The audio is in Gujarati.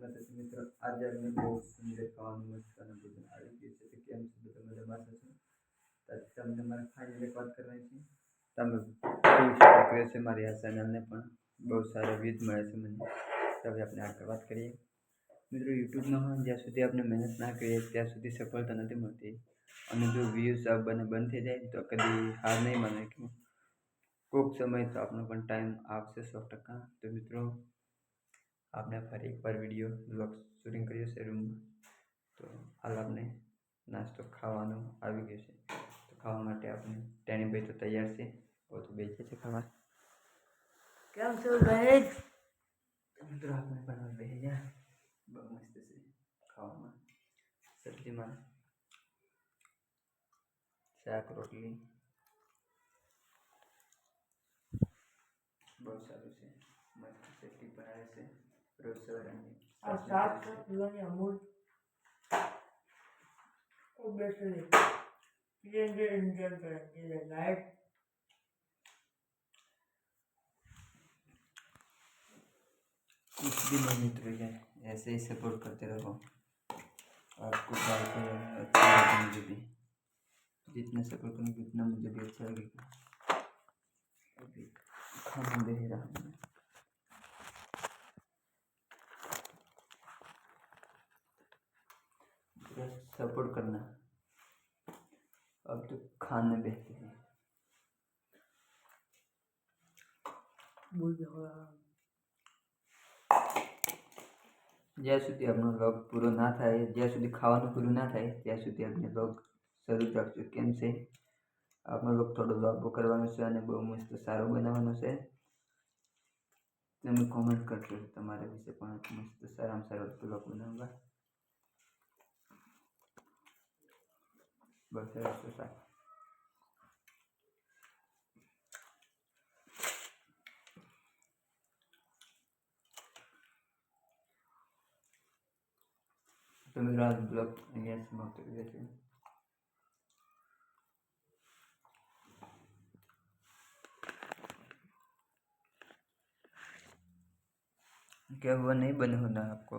માતાજી મિત્રો, આજે આપણે બહુ સુંદર ખાવાનું મસ્ત અને ભોજન આવી ગયું છે. તો કેમ છે બધા મજામાં છો? તમને મારે ફાઇનલ એક વાત કરવાની છે. તમે સબસ્ક્રાઇબ છે મારી આ ચેનલને પણ બહુ સારા વ્યૂઝ મળે છે મને. તો હવે આપણે આગળ વાત કરીએ. મિત્રો, યુટ્યુબમાં જ્યાં સુધી આપણે મહેનત ના કરીએ ત્યાં સુધી સફળતા નથી મળતી. અને જો વ્યૂઝ બંધ થઈ જાય તો કદી હાર નહીં માને કે કોઈક સમય તો આપણો પણ ટાઈમ આવશે 100%. તો મિત્રો, આપણે ફરી એકવાર વિડીયો બ્લોગ શૂટિંગ કર્યો છે રૂમમાં. તો હાલ આપણે નાસ્તો ખાવાનો આવી ગયો છે. તો ખાવા માટે આપણે ટેણીભાઈ તો તૈયાર છે, તો બેસીએ છે ખાવા. કેમ છો ગાઈસ? મિત્રો, આપણે બનાવવા બેસી ગયા. બહુ મસ્ત છે ખાવામાં. સબ્જીમાં શાક રોટલી બહુ સારું છે. મસ્ત ચટણી પણ આવે છે. રોજ સવારે આ શાક પીવાની અમૂલ ઓબ્વિયસલી पीएनजी इंडियन करेंगे लाइक कुछ भी मेहनत हो जाए ऐसे ही सपोर्ट करते रहो. आपको ट्राई करो अच्छा लगे मुझे भी. जितना सपोर्ट करोगे उतना मुझे भी अच्छा लगेगा. अभी खाना दे रहा हूँ. सपोर्ट करना. अब तो खाने बैठते हैं. જ્યાં સુધી આપણો વ્લોગ પૂરો ના થાય, જ્યાં સુધી ખાવાનું પૂરું ના થાય ત્યાં સુધી આપણે વ્લોગ શરૂ રાખજો. કેમ છે, આપણો વ્લોગ થોડો લાંબો કરવાનો છે અને બહુ મસ્ત સારો બનાવવાનો છે. તમે કોમેન્ટ કરજો તમારા વિશે પણ મસ્ત સારામાં સારો વ્લોગ બનાવવા. બસ સરસ સારું. તો મિત્રો, આ બ્લોગ અહીંયા સમાપ્ત કરીએ છીએ. क्या हुआ, नहीं बने होना आपको?